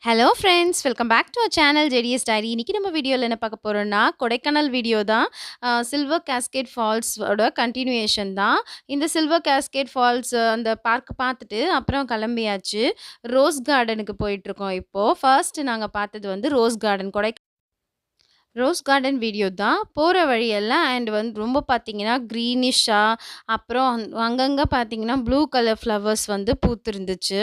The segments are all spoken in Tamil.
Hello friends! Welcome back to our channel JDS diary. இன்னைக்கு நம்ம வீடியோல என்ன பார்க்க போறோம்னா, கொடைக்கானல் வீடியோ தான். சில்வர் கேஸ்கேட் ஃபால்ஸ் ஓட கன்டினியூயேஷன் தான். இந்த சில்வர் கேஸ்கேட் ஃபால்ஸ் அந்த பார்க் பார்த்துட்டு அப்புறம் கிளம்பியாச்சு. ரோஸ் கார்டனுக்கு போயிட்டுருக்கோம் இப்போ. ஃபர்ஸ்ட் நாங்க பார்த்தது வந்து ரோஸ் கார்டன் வீடியோ தான். போற வழியெல்லாம் ரொம்ப பார்த்தீங்கன்னா, கிரீனிஷா அப்புறம் அங்கங்க பார்த்தீங்கன்னா, ப்ளூ கலர் ஃப்ளவர்ஸ் வந்து பூத்திருந்துச்சு.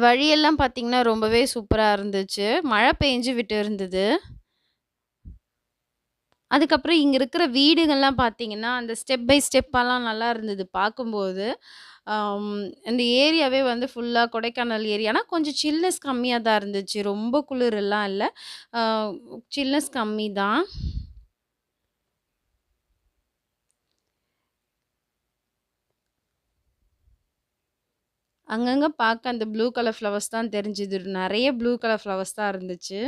வழியெல்லாம் பார்த்தீங்கன்னா, ரொம்பவே சூப்பரா இருந்துச்சு. மழை பெஞ்சு விட்டு இருந்தது. அதுக்கப்புறம் இங்க இருக்கிற வீடுகள்லாம் பார்த்தீங்கன்னா, அந்த ஸ்டெப் பை ஸ்டெப்பாலாம் நல்லா இருந்தது பார்க்கும்போது. அம் இந்த ஏரியாவே வந்து ஃபுல்லா கொடைக்கானல் ஏரியா. ஆனா கொஞ்சம் சில்னஸ் கம்மியா தான் இருந்துச்சு. ரொம்ப குளிரெல்லாம் இல்ல. அ சில்னஸ் கம்மி தான். அங்கங்க பார்க்க அந்த ப்ளூ கலர் ஃப்ளவர்ஸ் தான் தெரிஞ்சுது. நெறைய ப்ளூ கலர் ஃப்ளவர்ஸ் தான் இருந்துச்சு.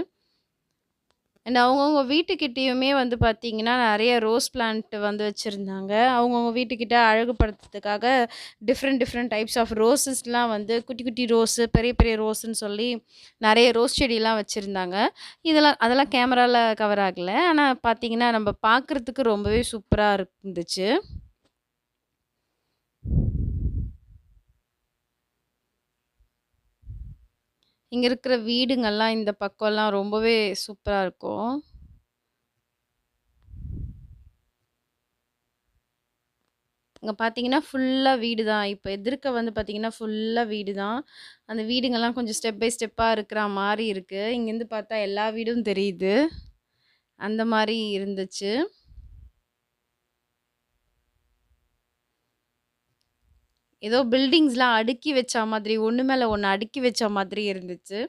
அவங்கவங்க வீட்டுக்கிட்டயுமே வந்து பார்த்தீங்கன்னா, நெறைய ரோஸ் பிளான்ட் வந்து வச்சிருந்தாங்க. அவங்கவங்க வீட்டுக்கிட்ட அழகுபடுத்துறதுக்காக டிஃப்ரெண்ட் டிஃப்ரெண்ட் டைப்ஸ் ஆஃப் ரோஸஸ்லாம் வந்து குட்டி குட்டி ரோஸு, பெரிய பெரிய ரோஸுன்னு சொல்லி நெறைய ரோஸ் செடிலாம் வச்சிருந்தாங்க. அதெல்லாம் கேமரால கவர் ஆகல. ஆனா பார்த்தீங்கன்னா, நம்ம பார்க்குறதுக்கு ரொம்பவே சூப்பரா இருந்துச்சு. இங்க இருக்கிற வீடுங்கள்லாம் இந்த பக்கம்லாம் ரொம்பவே சூப்பரா இருக்கும். இங்க பார்த்தீங்கன்னா, ஃபுல்லா வீடு தான். இப்ப எதிர்க்க வந்து பார்த்தீங்கன்னா, ஃபுல்லா வீடு தான். அந்த வீடுங்கலாம் கொஞ்சம் ஸ்டெப் பை ஸ்டெப்பா இருக்கிற மாரி இருக்கு. இங்கேருந்து பார்த்தா எல்லா வீடும் தெரியுது. அந்த மாரி இருந்துச்சு. ஏதோ பில்டிங்ஸ்லாம் அடுக்கி வச்ச மாதிரி, ஒண்ணு மேல ஒண்ணு அடுக்கி வச்ச மாதிரி இருந்துச்சு.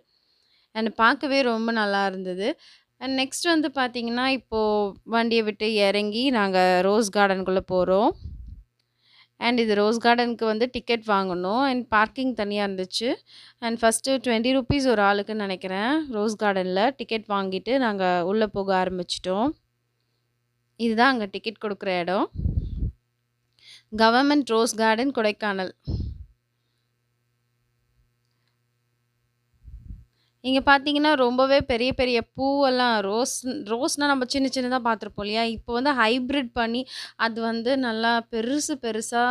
பார்க்கவே ரொம்ப நல்லா இருந்தது. நெக்ஸ்ட் வந்து பார்த்தீங்கன்னா, இப்போ வண்டிய விட்டு இறங்கி நாங்க ரோஸ் கார்டனுக்குள்ள போறோம். இது ரோஸ் கார்டனுக்கு வந்து டிக்கெட் வாங்கணும். பார்க்கிங் தனியா இருந்துச்சு. ஃபர்ஸ்ட்டு ₹20 ஒரு ஆளுக்குன்னு நெனைக்கிறேன். ரோஸ் கார்டன்ல டிக்கெட் வாங்கிட்டு நாங்க உள்ள போக ஆரம்பிச்சுட்டோம். இதுதான் அங்க டிக்கெட் குடுக்குற இடம். Government rose garden Kodaikanal. இங்க பார்த்தீங்கன்னா, ரொம்பவே பெரிய பெரிய பூவெல்லாம் ரோஸ்னா நம்ம சின்ன சின்னதா பார்த்துருப்போம் இல்லையா? இப்போ வந்து ஹைப்ரிட் பண்ணி, அது வந்து நல்லா பெருசு பெருசா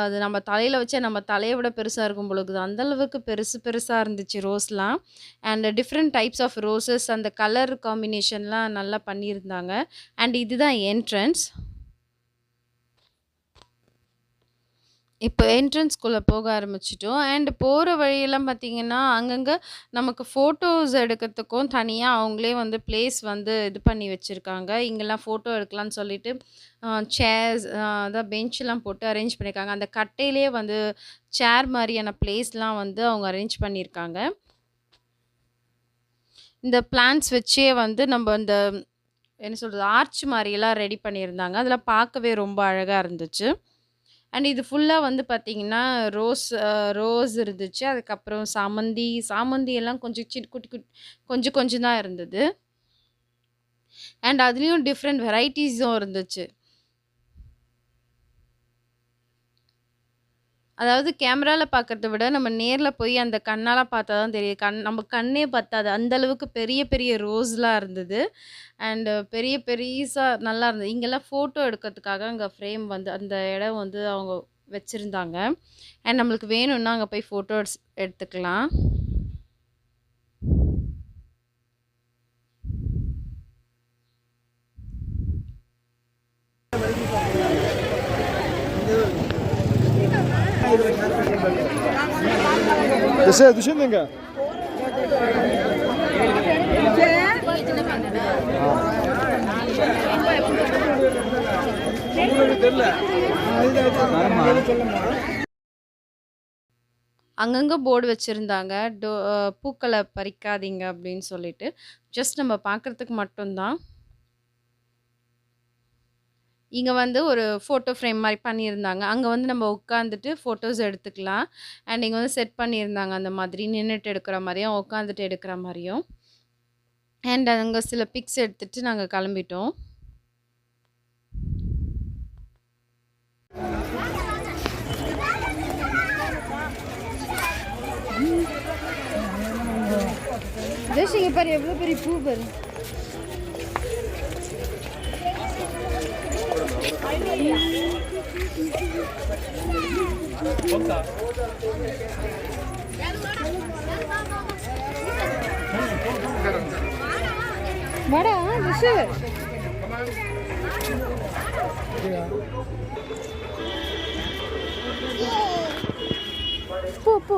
அது நம்ம தலையில வச்சா நம்ம தலைய விட பெருசா இருக்கும் போல இருக்குது. அந்த அளவுக்கு பெருசு பெருசா இருந்துச்சு ரோஸ்லாம். டிஃப்ரெண்ட் டைப்ஸ் ஆஃப் ரோசஸ் அந்த கலர் காம்பினேஷன்லாம் நல்லா பண்ணியிருந்தாங்க. இதுதான் என்ட்ரன்ஸ். இப்போ என்ட்ரன்ஸ்குள்ள போக ஆரம்பிச்சுட்டோம். போற வழியெல்லாம் பார்த்தீங்கன்னா, அங்கங்க நமக்கு ஃபோட்டோஸ் எடுக்கிறதுக்கும் தனியா அவங்களே வந்து பிளேஸ் வந்து இது பண்ணி வச்சிருக்காங்க. இங்கலாம் ஃபோட்டோ எடுக்கலான்னு சொல்லிட்டு, சேர்ஸ் அதான் பெஞ்ச்லாம் போட்டு அரேஞ்ச் பண்ணியிருக்காங்க. அந்த கட்டையிலேயே வந்து சேர் மாரியான பிளேஸ்லாம் வந்து அவங்க அரேஞ்ச் பண்ணியிருக்காங்க. இந்த பிளான்ட்ஸ் வச்சே வந்து நம்ப இந்த என்ன சொல்றது? ஆர்ச் மாரியெல்லாம் ரெடி பண்ணியிருந்தாங்க. அதெல்லாம் பார்க்கவே ரொம்ப அழகா இருந்துச்சு. இது ஃபுல்லா வந்து பார்த்தீங்கன்னா, ரோஸ் இருந்துச்சு. அதுக்கப்புறம் சாமந்தி எல்லாம் கொஞ்சம் குட்டி கொஞ்சம் கொஞ்சம் தான் இருந்தது. அதுலயும் டிஃப்ரெண்ட் வெரைட்டீஸும் இருந்துச்சு. அதாவது கேமரால பார்க்கறத விட, நம்ம நேர்ல போய் அந்த கண்ணால பார்த்தா தான் தெரியும். நம்ம கண்ணே பத்தாது. அந்த அளவுக்கு பெரிய பெரிய ரோஸ்லாம் இருந்தது. பெரிய பெரிசா நல்லா இருந்தது. இங்கெல்லாம் ஃபோட்டோ எடுக்கிறதுக்காக அங்க ஃப்ரேம் வந்து அந்த இடம் வந்து அவங்க வச்சிருந்தாங்க. நம்மளுக்கு வேணும்னா அங்க போய் ஃபோட்டோஸ் எடுத்துக்கலாம். Desce, düşündün. அங்கங்க போர்டு வச்சிருந்தாங்க. பூக்கள பறிக்காதீங்க அப்படின்னு சொல்லிட்டு. ஜஸ்ட் நம்ம பார்க்கறதுக்கு மட்டும் தான். இங்க வந்து ஒரு ஃபோட்டோ ஃப்ரேம் மாரி பண்ணியிருந்தாங்க. அங்க வந்து நம்ம உட்காந்துட்டு ஃபோட்டோஸ் எடுத்துக்கலாம். இங்க வந்து செட் பண்ணியிருந்தாங்க அந்த மாதிரி. நின்னுட்டு எடுக்கிற மாரியும், உட்காந்துட்டு எடுக்கிற மாரியும். அங்க சில பிக்ஸ் எடுத்துட்டு நாங்க கிளம்பிட்டோம். தேசிங்க பாரு எவ்வளோ பெரிய பூ பாரு. வாடா திஷு. போ போ.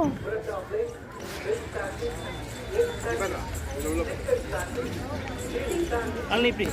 அன்னைக்கு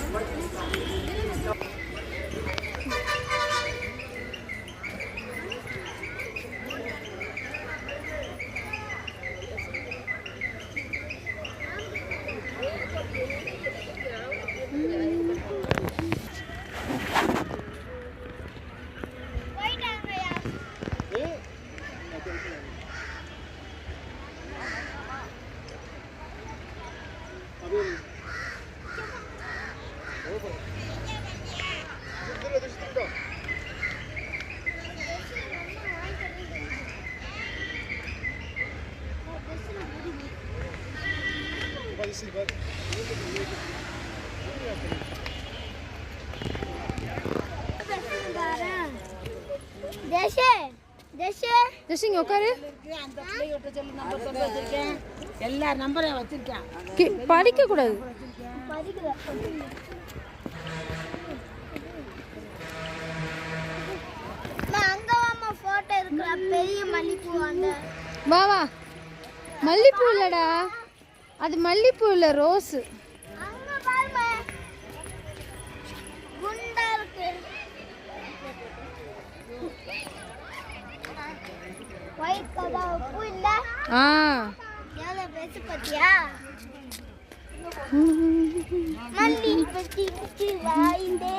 தேசிங்க உட்காரு. எல்லா நம்பரையும் வச்சிருக்கேன். படிக்க கூடாது. பெரிய மல்லிப்பூ வா வா. மல்லிப்பூ இல்லடா, அது மல்லிப்பூ இல்ல, ரோஸ். ஆ மல்லி பத்தி வாய்ந்தே.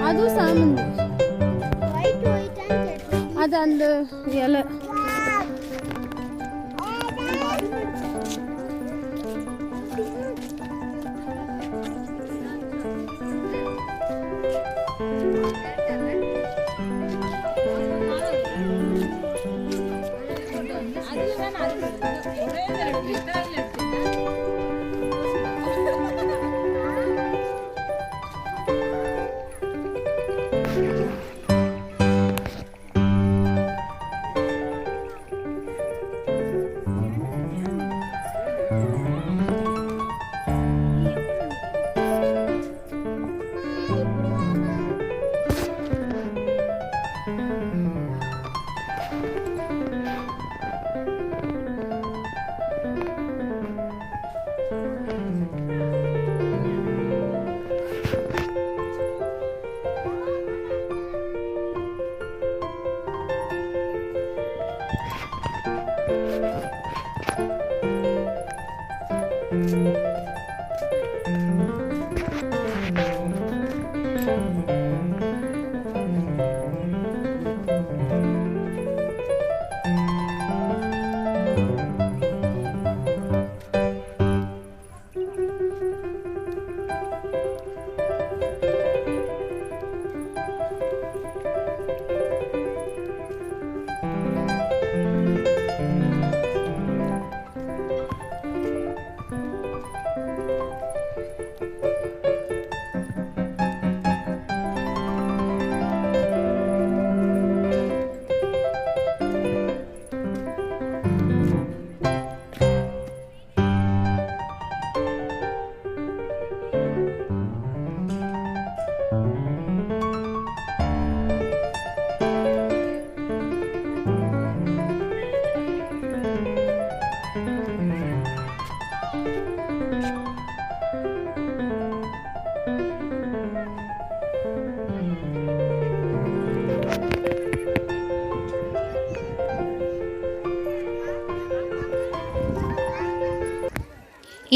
அதுவும் சாமந்தி. அது அந்த இலை.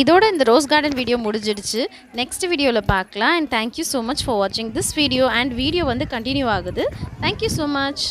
இதோட இந்த ரோஸ் கார்டன் வீடியோ முடிஞ்சிடுச்சு. நெக்ஸ்ட் வீடியோவில் பார்க்கலாம். And thank you so much for வாட்சிங் திஸ் வீடியோ. அண்ட் வீடியோ வந்து கண்டினியூ ஆகுது. Thank you so much.